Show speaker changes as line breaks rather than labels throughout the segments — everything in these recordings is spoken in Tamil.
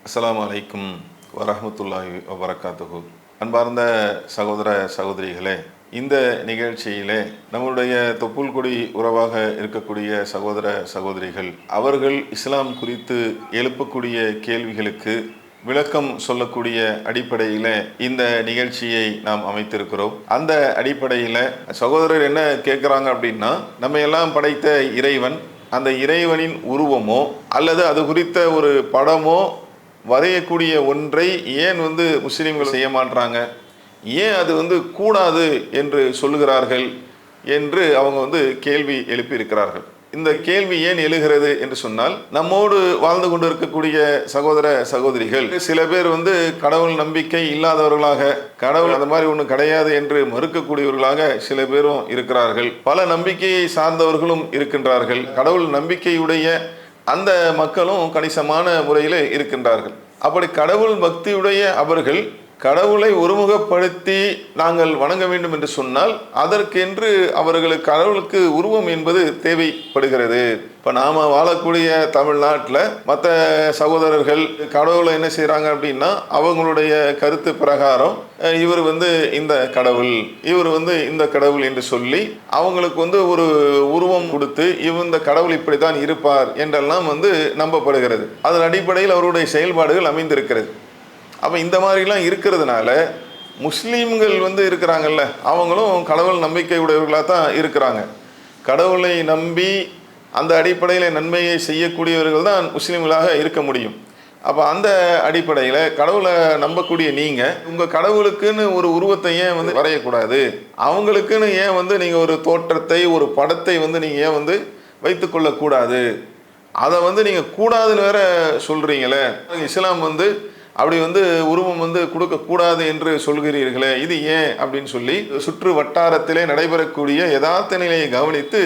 அஸ்ஸலாமு அலைக்கும் வரஹ்மத்துல்லாஹி வபரகாத்துஹு. அன்பார்ந்த சகோதர சகோதரிகளே, இந்த நிகழ்ச்சியிலே நம்முடைய தொப்புள் கொடி உறவாக இருக்கக்கூடிய சகோதர சகோதரிகள் அவர்கள் இஸ்லாம் குறித்து எழுப்பக்கூடிய கேள்விகளுக்கு விளக்கம் சொல்லக்கூடிய அடிப்படையில் இந்த நிகழ்ச்சியை நாம் அமைத்திருக்கிறோம். அந்த அடிப்படையில் சகோதரர் என்ன கேட்குறாங்க அப்படின்னா, நம்ம எல்லாம் படைத்த இறைவன், அந்த இறைவனின் உருவமோ அல்லது அது குறித்த ஒரு படமோ வரையக்கூடிய ஒன்றை ஏன் முஸ்லீம்கள் செய்ய மாட்டாங்க, ஏன் அது கூடாது என்று சொல்லுகிறார்கள் என்று அவங்க கேள்வி எழுப்பியிருக்கிறார்கள். இந்த கேள்வி ஏன் எழுகிறது என்று சொன்னால், நம்மோடு வாழ்ந்து கொண்டு இருக்கக்கூடிய சகோதர சகோதரிகள் சில பேர் கடவுள் நம்பிக்கை இல்லாதவர்களாக, கடவுள் அந்த மாதிரி ஒன்று கிடையாது என்று மறுக்கக்கூடியவர்களாக சில பேரும் இருக்கிறார்கள். பல நம்பிக்கையை சார்ந்தவர்களும் இருக்கின்றார்கள். கடவுள் நம்பிக்கையுடைய அந்த மக்களும் கணிசமான முறையில் இருக்கின்றார்கள். அப்படி கடவுள் பக்தியுடைய அவர்கள் கடவுளை ஒருமுகப்படுத்தி நாங்கள் வணங்க வேண்டும் என்று சொன்னால் அதற்கென்று அவர்களுக்கு கடவுளுக்கு உருவம் என்பது தேவைப்படுகிறது. இப்போ நாம் வாழக்கூடிய தமிழ்நாட்டில் மற்ற சகோதரர்கள் கடவுளை என்ன செய்கிறாங்க அப்படின்னா, அவங்களுடைய கருத்து பிரகாரம் இவர் இந்த கடவுள், இவர் இந்த கடவுள் என்று சொல்லி அவங்களுக்கு ஒரு உருவம் கொடுத்து இந்த கடவுள் இப்படி தான் இருப்பார் என்றெல்லாம் நம்பப்படுகிறது. அதன் அடிப்படையில் அவருடைய செயல்பாடுகள் அமைந்திருக்கிறது. அப்போ இந்த மாதிரிலாம் இருக்கிறதுனால முஸ்லீம்கள் இருக்கிறாங்கல்ல, அவங்களும் கடவுள் நம்பிக்கை உடையவர்களாக தான் இருக்கிறாங்க. கடவுளை நம்பி அந்த அடிப்படையில் நன்மையை செய்யக்கூடியவர்கள் தான் முஸ்லீம்களாக இருக்க முடியும். அப்போ அந்த அடிப்படையில் கடவுளை நம்பக்கூடிய நீங்கள் உங்கள் கடவுளுக்குன்னு ஒரு உருவத்தை ஏன் வரையக்கூடாது, அவங்களுக்குன்னு ஏன் நீங்கள் ஒரு தோற்றத்தை, ஒரு படத்தை நீங்கள் ஏன் வைத்துக்கொள்ளக்கூடாது, அதை நீங்கள் கூடாதுன்னு வேற சொல்கிறீங்களே. இஸ்லாம் அப்படி உருவம் கொடுக்கக்கூடாது என்று சொல்கிறீர்களே, இது ஏன் அப்படின்னு சொல்லி சுற்று வட்டாரத்திலே நடைபெறக்கூடிய யதார்த்த நிலையை கவனித்து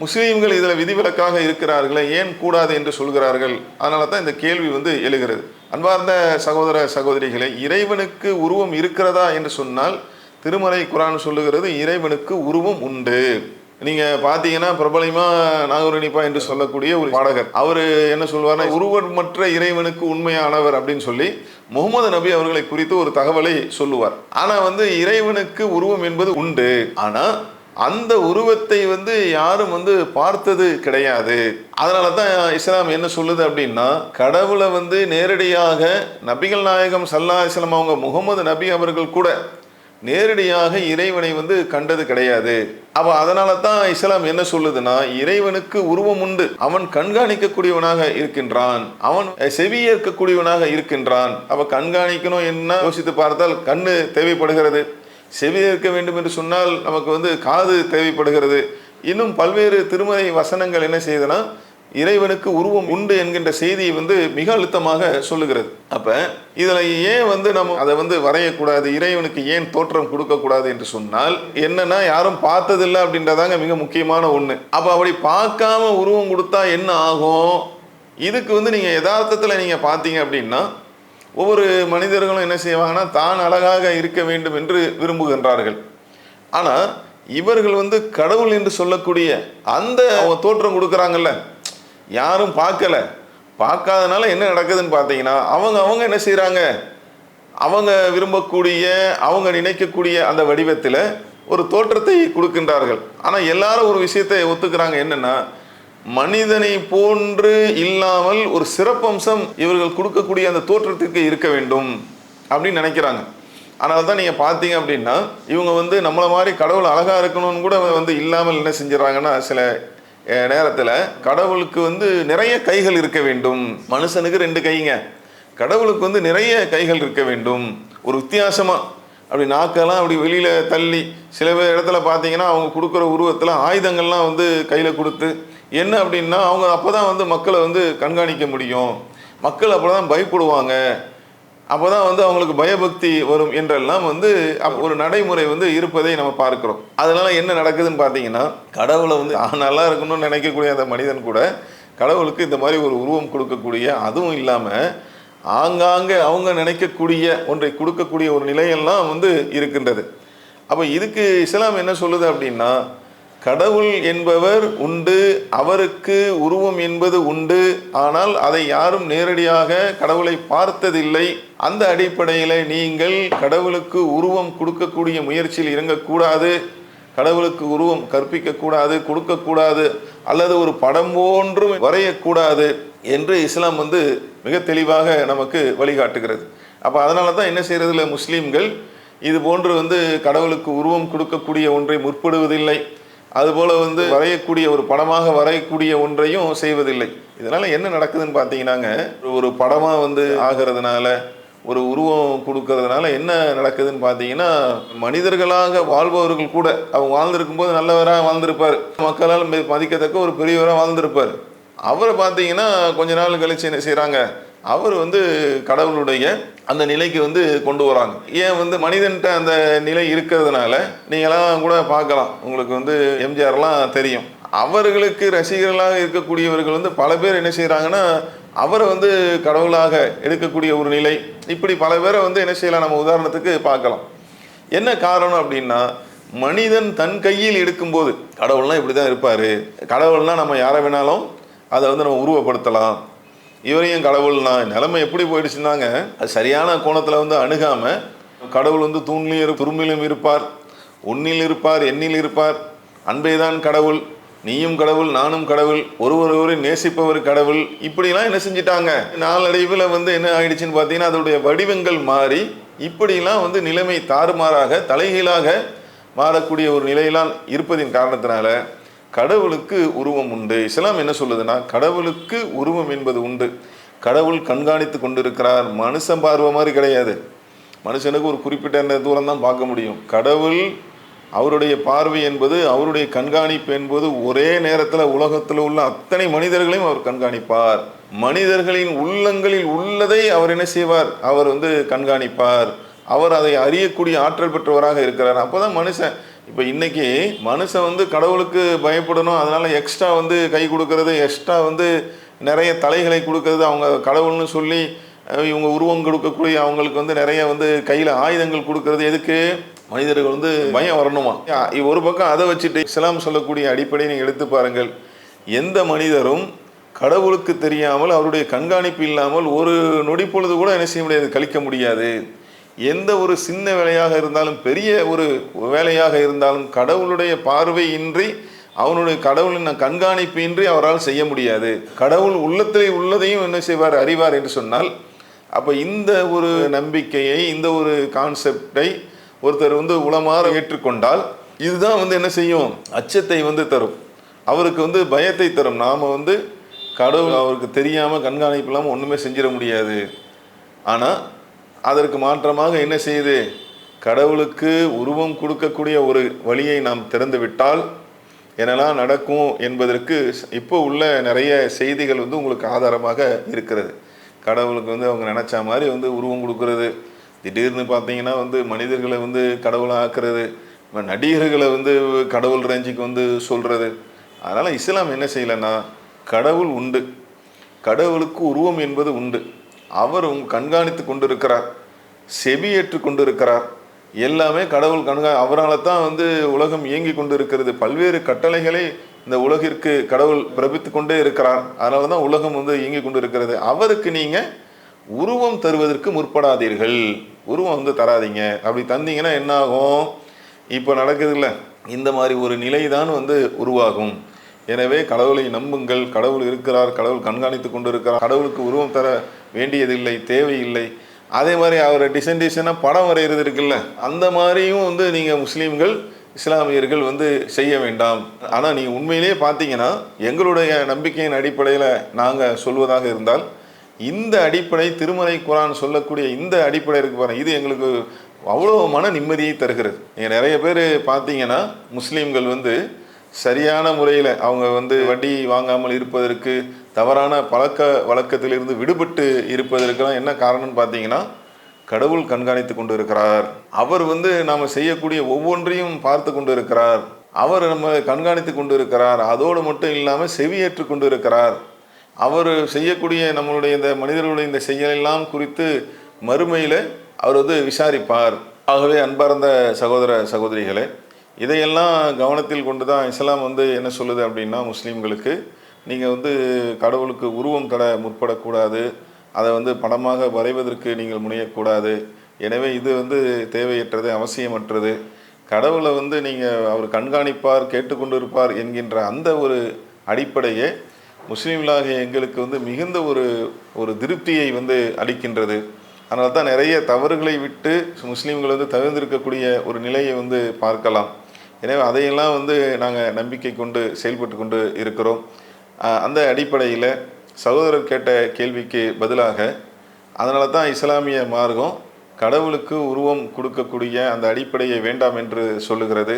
முஸ்லீம்கள் இதில் விதிவிலக்காக இருக்கிறார்களே, ஏன் கூடாது என்று சொல்கிறார்கள். அதனால தான் இந்த கேள்வி எழுகிறது. அன்பார்ந்த சகோதர சகோதரிகளே, இறைவனுக்கு உருவம் இருக்கிறதா என்று சொன்னால் திருமறை குர்ஆன் சொல்லுகிறது, இறைவனுக்கு உருவம் உண்டு. நீங்கள் பார்த்தீங்கன்னா பிரபலமாக நாகூரணிப்பா என்று சொல்லக்கூடிய ஒரு பாடகர், அவர் என்ன சொல்வார்னா, உருவமற்ற இறைவனுக்கு உண்மையானவர் அப்படின்னு சொல்லி முகமது நபி அவர்களை குறித்து ஒரு தகவலை சொல்லுவார். ஆனால் இறைவனுக்கு உருவம் என்பது உண்டு, ஆனால் அந்த உருவத்தை யாரும் பார்த்தது கிடையாது. அதனால தான் இஸ்லாம் என்ன சொல்லுது அப்படின்னா, கடவுளை நேரடியாக நபிகள் நாயகம் ஸல்லல்லாஹு அலைஹி வஸல்லம் அவங்க முகமது நபி அவர்கள் கூட நேரடியாக இறைவனை கண்டது கிடையாது. அப்போ அதனால தான் இஸ்லாம் என்ன சொல்லுதுன்னா, இறைவனுக்கு உருவம் உண்டு, அவன் கண்காணிக்கக்கூடியவனாக இருக்கின்றான், அவன் செவியேற்கக்கூடியவனாக இருக்கின்றான். அப்போ கண்காணிக்கணும் என்ன யோசித்து பார்த்தால் கண்ணு தேவைப்படுகிறது, செவியேற்க வேண்டும் என்று சொன்னால் நமக்கு காது தேவைப்படுகிறது. இன்னும் பல்வேறு திருமறை வசனங்கள் என்ன செய்யுதுன்னா, இறைவனுக்கு உருவம் உண்டு என்கின்ற செய்தியை மிக அழுத்தமாக சொல்லுகிறது. அப்போ இதில் ஏன் நம்ம அதை வரையக்கூடாது, இறைவனுக்கு ஏன் தோற்றம் கொடுக்கக்கூடாது என்று சொன்னால் என்னன்னா, யாரும் பார்த்ததில்லை அப்படின்றதாங்க மிக முக்கியமான ஒன்று. அப்போ அப்படி பார்க்காம உருவம் கொடுத்தா என்ன ஆகும்? இதுக்கு நீங்கள் யதார்த்தத்தில் நீங்கள் பார்த்தீங்க அப்படின்னா, ஒவ்வொரு மனிதர்களும் என்ன செய்வாங்கன்னா, தான் அழகாக இருக்க வேண்டும் என்று விரும்புகின்றார்கள். ஆனால் இவர்கள் கடவுள் என்று சொல்லக்கூடிய அந்த அவங்க தோற்றம் கொடுக்குறாங்கல்ல, யாரும் பார்க்கல, பார்க்காதனால என்ன நடக்குதுன்னு பார்த்தீங்கன்னா, அவங்க என்ன செய்கிறாங்க, அவங்க விரும்பக்கூடிய, அவங்க நினைக்கக்கூடிய அந்த வடிவத்தில் ஒரு தோற்றத்தை கொடுக்கின்றார்கள். ஆனால் எல்லாரும் ஒரு விஷயத்தை ஒத்துக்கிறாங்க, என்னென்னா, மனிதனை போன்று இல்லாமல் ஒரு சிறப்பம்சம் இவர்கள் கொடுக்கக்கூடிய அந்த தோற்றத்திற்கு இருக்க வேண்டும் அப்படின்னு நினைக்கிறாங்க. அதனால தான் நீங்கள் பார்த்தீங்க அப்படின்னா, இவங்க நம்மளை மாதிரி கடவுள் அழகாக இருக்கணும்னு கூட இல்லாமல் என்ன செஞ்சிடறாங்கன்னா, சில நேரத்தில் கடவுளுக்கு நிறைய கைகள் இருக்க வேண்டும். மனுஷனுக்கு 2 கைங்க, கடவுளுக்கு நிறைய கைகள் இருக்க வேண்டும். ஒரு வித்தியாசமாக அப்படி நாக்கெல்லாம் அப்படி வெளியில் தள்ளி, சில இடத்துல பார்த்தீங்கன்னா அவங்க கொடுக்குற உருவத்தில் ஆயுதங்கள்லாம் கையில் கொடுத்து, என்ன அப்படின்னா அவங்க அப்போ தான் மக்களை கண்காணிக்க முடியும், மக்கள் அப்போ தான் பயப்படுவாங்க, அப்போ தான் அவங்களுக்கு பயபக்தி வரும் என்றெல்லாம் ஒரு நடைமுறை இருப்பதை நம்ம பார்க்குறோம். அதனால என்ன நடக்குதுன்னு பார்த்தீங்கன்னா, கடவுளை நல்லா இருக்கணும்னு நினைக்கக்கூடிய அந்த மனிதன் கூட கடவுளுக்கு இந்த மாதிரி ஒரு உருவம் கொடுக்கக்கூடிய, அதுவும் இல்லாமல் ஆங்காங்கே அவங்க நினைக்கக்கூடிய ஒன்றை கொடுக்கக்கூடிய ஒரு நிலையெல்லாம் இருக்கின்றது. அப்போ இதுக்கு இஸ்லாம் என்ன சொல்லுது அப்படின்னா, கடவுள் என்பவர் உண்டு, அவருக்கு உருவம் என்பது உண்டு. ஆனால் அதை யாரும் நேரடியாக கடவுளை பார்த்ததில்லை. அந்த அடிப்படையில் நீங்கள் கடவுளுக்கு உருவம் கொடுக்கக்கூடிய முயற்சியில் இறங்கக்கூடாது, கடவுளுக்கு உருவம் கற்பிக்கக்கூடாது, கொடுக்கக்கூடாது, அல்லது ஒரு படம் போன்றும் வரையக்கூடாது என்று இஸ்லாம் மிக தெளிவாக நமக்கு வழிகாட்டுகிறது. அப்போ அதனால தான் என்ன செய்யறதில்ல, முஸ்லீம்கள் இது போன்று கடவுளுக்கு உருவம் கொடுக்கக்கூடிய ஒன்றை முற்படுவதில்லை, அதுபோல் வரையக்கூடிய ஒரு படமாக வரையக்கூடிய ஒன்றையும் செய்வதில்லை. இதனால் என்ன நடக்குதுன்னு பார்த்தீங்கன்னாங்க, ஒரு படமாக ஆகிறதுனால, ஒரு உருவம் கொடுக்கறதுனால என்ன நடக்குதுன்னு பார்த்தீங்கன்னா, மனிதர்களாக வாழ்பவர்கள் கூட அவங்க வாழ்ந்திருக்கும் போது நல்லவராக வாழ்ந்திருப்பார், மக்களால் மதிக்கத்தக்க ஒரு பெரியவராக வாழ்ந்திருப்பார். அவரை பார்த்தீங்கன்னா கொஞ்ச நாள் கழிச்சு என்ன செய்கிறாங்க, அவர் கடவுளுடைய அந்த நிலைக்கு கொண்டு வராங்க. ஏன் மனிதன்ட்ட அந்த நிலை இருக்கிறதுனால நீங்களாம் கூட பார்க்கலாம், உங்களுக்கு எம்ஜிஆர்லாம் தெரியும், அவர்களுக்கு ரசிகர்களாக இருக்கக்கூடியவர்கள் பல பேர் என்ன செய்கிறாங்கன்னா அவரை கடவுளாக எடுக்கக்கூடிய ஒரு நிலை. இப்படி பல பேரை என்ன செய்யலாம், நம்ம உதாரணத்துக்கு பார்க்கலாம். என்ன காரணம் அப்படின்னா, மனிதன் தன் கையில் எடுக்கும்போது கடவுள்லாம் இப்படி தான் இருப்பார், கடவுள்னால் நம்ம யாரை வேணாலும் அதை நம்ம உருவப்படுத்தலாம், இவரையும் கடவுள்னா நிலைமை எப்படி போயிடுச்சுன்னாங்க, அது சரியான கோணத்தில் அணுகாமல் கடவுள் தூண்லையும் துரும்பிலும் இருப்பார், உன்னில் இருப்பார், எண்ணில் இருப்பார், அன்பேதான் கடவுள், நீயும் கடவுள், நானும் கடவுள், ஒருவரை நேசிப்பவர் கடவுள், இப்படிலாம் என்ன செஞ்சிட்டாங்க. நாளடைவில் என்ன ஆயிடுச்சுன்னு பார்த்தீங்கன்னா, அதோடைய வடிவங்கள் மாறி இப்படிலாம் நிலைமை தாறுமாறாக தலைகீழாக மாறக்கூடிய ஒரு நிலையெல்லாம் இருப்பதின் காரணத்தினால கடவுளுக்கு உருவம் உண்டு. இஸ்லாம் என்ன சொல்லுதுன்னா, கடவுளுக்கு உருவம் என்பது உண்டு, கடவுள் கண்காணித்து கொண்டிருக்கிறார். மனுஷன் பார்வை மாதிரி கிடையாது, மனுஷனுக்கு ஒரு குறிப்பிட்ட தூரம் தான் பார்க்க முடியும். கடவுள் அவருடைய பார்வை என்பது, அவருடைய கண்காணிப்பு என்பது ஒரே நேரத்தில் உலகத்தில் உள்ள அத்தனை மனிதர்களையும் அவர் கண்காணிப்பார். மனிதர்களின் உள்ளங்களில் உள்ளதை அவர் என்ன செய்வார், அவர் கண்காணிப்பார். அவர் அதை அறியக்கூடிய ஆற்றல் பெற்றவராக இருக்கிறார். அப்போ தான் மனுஷன், இப்போ இன்றைக்கி மனுஷன் கடவுளுக்கு பயப்படணும், அதனால் எக்ஸ்ட்ரா கை கொடுக்கறது, எக்ஸ்ட்ரா நிறைய தலைகளை கொடுக்கறது, அவங்க கடவுள்னு சொல்லி இவங்க உருவம் கொடுக்கக்கூடிய அவங்களுக்கு நிறைய கையில் ஆயுதங்கள் கொடுக்கறது. எதுக்கு, மனிதர்கள் பயம் வரணுமா. ஒரு பக்கம் அதை வச்சுட்டு இஸ்லாம் சொல்லக்கூடிய அடிப்படை நீங்கள் எடுத்து பாருங்கள், எந்த மனிதரும் கடவுளுக்கு தெரியாமல் அவருடைய கண்காணிப்பு இல்லாமல் ஒரு நொடி பொழுது கூட என்ன செய்ய முடியாது, கழிக்க முடியாது. எந்த ஒரு சின்ன வேலையாக இருந்தாலும் பெரிய ஒரு வேலையாக இருந்தாலும் கடவுளுடைய பார்வை இன்றி, அவனுடைய கடவுளின் கண்காணிப்பு இன்றி அவரால் செய்ய முடியாது. கடவுள் உள்ளத்தில் உள்ளதையும் என்ன செய்வார், அறிவார் என்று சொன்னால், அப்போ இந்த ஒரு நம்பிக்கையை, இந்த ஒரு கான்செப்டை ஒருத்தர் உளமாற ஏற்றுக்கொண்டால் இதுதான் என்ன செய்யும், அச்சத்தை தரும், அவருக்கு பயத்தை தரும். நாம் கடவுள் அவருக்கு தெரியாமல் கண்காணிப்பு இல்லாமல் ஒன்றுமே செஞ்சிட முடியாது. ஆனால் அதற்கு மாற்றமாக என்ன செய்யுது, கடவுளுக்கு உருவம் கொடுக்கக்கூடிய ஒரு வழியை நாம் திறந்து விட்டால் என்னெல்லாம் நடக்கும் என்பதற்கு இப்போ உள்ள நிறைய செய்திகள் உங்களுக்கு ஆதாரமாக இருக்கிறது. கடவுளுக்கு அவங்க நினச்ச மாதிரி உருவம் கொடுக்கறது, திடீர்னு பார்த்தீங்கன்னா மனிதர்களை கடவுளாக ஆக்குறது, நடிகர்களை கடவுள் ரேஞ்சுக்கு சொல்கிறது. அதனால் இஸ்லாம் என்ன செய்யலைன்னா, கடவுள் உண்டு, கடவுளுக்கு உருவம் என்பது உண்டு, அவர் கண்காணித்து கொண்டிருக்கிறார், செவியேற்று கொண்டிருக்கிறார், எல்லாமே கடவுள் அவரால் தான் உலகம் இயங்கி கொண்டு இருக்கிறது. பல்வேறு கட்டளைகளை இந்த உலகிற்கு கடவுள் பிறப்பித்து கொண்டே இருக்கிறார். அதனால தான் உலகம் இயங்கி கொண்டு இருக்கிறது. அவருக்கு நீங்கள் உருவம் தருவதற்கு முற்படாதீர்கள், உருவம் தராதீங்க. அப்படி தந்தீங்கன்னா என்ன ஆகும், இப்போ நடக்குதுல்ல, இந்த மாதிரி ஒரு நிலை தான் உருவாகும். எனவே கடவுளை நம்புங்கள், கடவுள் இருக்கிறார், கடவுள் கண்காணித்து கொண்டு இருக்கிறார், கடவுளுக்கு உருவம் தர வேண்டியதில்லை, தேவையில்லை. அதே மாதிரி அவரை டிசைனாக படம் வரைகிறது இருக்குல்ல, அந்த மாதிரியும் நீங்கள் முஸ்லீம்கள், இஸ்லாமியர்கள் செய்ய வேண்டாம். ஆனால் நீங்கள் உண்மையிலேயே பார்த்தீங்கன்னா, எங்களுடைய நம்பிக்கையின் அடிப்படையில் நாங்கள் சொல்வதாக இருந்தால், இந்த அடிப்படை திருமறை குர்ஆன் சொல்லக்கூடிய இந்த அடிப்படை இருக்கு பாருங்க, இது எங்களுக்கு அவ்வளோ மன நிம்மதியை தருகிறது. நீங்கள் நிறைய பேர் பார்த்தீங்கன்னா, முஸ்லீம்கள் சரியான முறையில் அவங்க வட்டி வாங்காமல் இருப்பதற்கு, தவறான பழக்க வழக்கத்திலிருந்து விடுபட்டு இருப்பதற்கெல்லாம் என்ன காரணம்னு பார்த்தீங்கன்னா, கடவுள் கண்காணித்து கொண்டு இருக்கிறார், அவர் நாம் செய்யக்கூடிய ஒவ்வொன்றையும் பார்த்து கொண்டு இருக்கிறார், அவர் நம்ம கண்காணித்து கொண்டு இருக்கிறார். அதோடு மட்டும் இல்லாமல் செவியேற்று கொண்டு இருக்கிறார். அவர் செய்யக்கூடிய நம்மளுடைய இந்த மனிதர்களுடைய இந்த செயலெல்லாம் குறித்து மறுமையில் அவர் விசாரிப்பார். ஆகவே அன்பார்ந்த சகோதர சகோதரிகளே, இதையெல்லாம் கவனத்தில் கொண்டு தான் இஸ்லாம் வந்து என்ன சொல்லுது அப்படின்னா, முஸ்லீம்களுக்கு நீங்கள் வந்து கடவுளுக்கு உருவம் தர முற்படக்கூடாது, அதை வந்து படமாக வரைவதற்கு நீங்கள் முனையக்கூடாது. எனவே இது வந்து தேவையற்றது, அவசியமற்றது. கடவுளை வந்து நீங்கள் அவர் கண்காணிப்பார், கேட்டுக்கொண்டு இருப்பார் என்கின்ற அந்த ஒரு அடிப்படையே முஸ்லீம்களாகிய எங்களுக்கு வந்து மிகுந்த ஒரு ஒரு திருப்தியை வந்து அளிக்கின்றது. அதனால தான் நிறைய தவறுகளை விட்டு முஸ்லீம்கள் வந்து தவிர்ந்திருக்கக்கூடிய ஒரு நிலையை வந்து பார்க்கலாம். எனவே அதையெல்லாம் வந்து நாங்கள் நம்பிக்கை கொண்டு செயல்பட்டு கொண்டு இருக்கிறோம். அந்த அடிப்படையில் சகோதரர் கேட்ட கேள்விக்கு பதிலாக, அதனால தான் இஸ்லாமிய மார்க்கம் கடவுளுக்கு உருவம் கொடுக்கக்கூடிய அந்த அடிப்படையை வேண்டாம் என்று சொல்லுகிறது.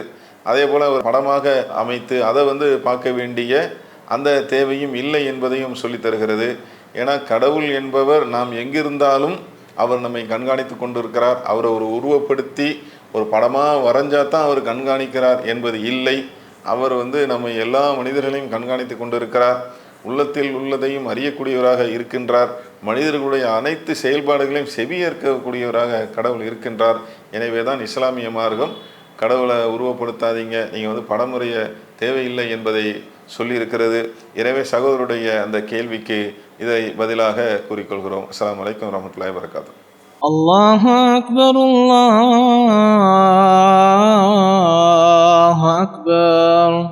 அதே போல் ஒரு படமாக அமைத்து அதை வந்து பார்க்க வேண்டிய அந்த தேவையும் இல்லை என்பதையும் சொல்லித் தருகிறது. ஏன்னா கடவுள் என்பவர் நாம் எங்கிருந்தாலும் அவர் நம்மை கண்காணித்து கொண்டிருக்கிறார். அவரை ஒரு உருவப்படுத்தி ஒரு படமாக வரைஞ்சா தான் அவர் கண்காணிக்கிறார் என்பது இல்லை. அவர் வந்து நம்ம எல்லா மனிதர்களையும் கண்காணித்து கொண்டிருக்கிறார். உள்ளத்தில் உள்ளதையும் அறியக்கூடியவராக இருக்கின்றார். மனிதர்களுடைய அனைத்து செயல்பாடுகளையும் செவியேற்கக்கூடியவராக கடவுள் இருக்கின்றார். எனவே தான் இஸ்லாமிய மார்க்கம் கடவுளை உருவப்படுத்தாதீங்க, நீங்கள் வந்து படமுறைய தேவையில்லை என்பதை சொல்லியிருக்கிறது. எனவே சகோதரருடைய அந்த கேள்விக்கு இதை பதிலாக கூறிக்கொள்கிறோம். அஸ்ஸலாமு அலைக்கும் வரஹ்மத்துல்லாஹி வபரகாத்துஹு.
அல்லாஹு அக்பர், அல்லாஹு அக்பர்.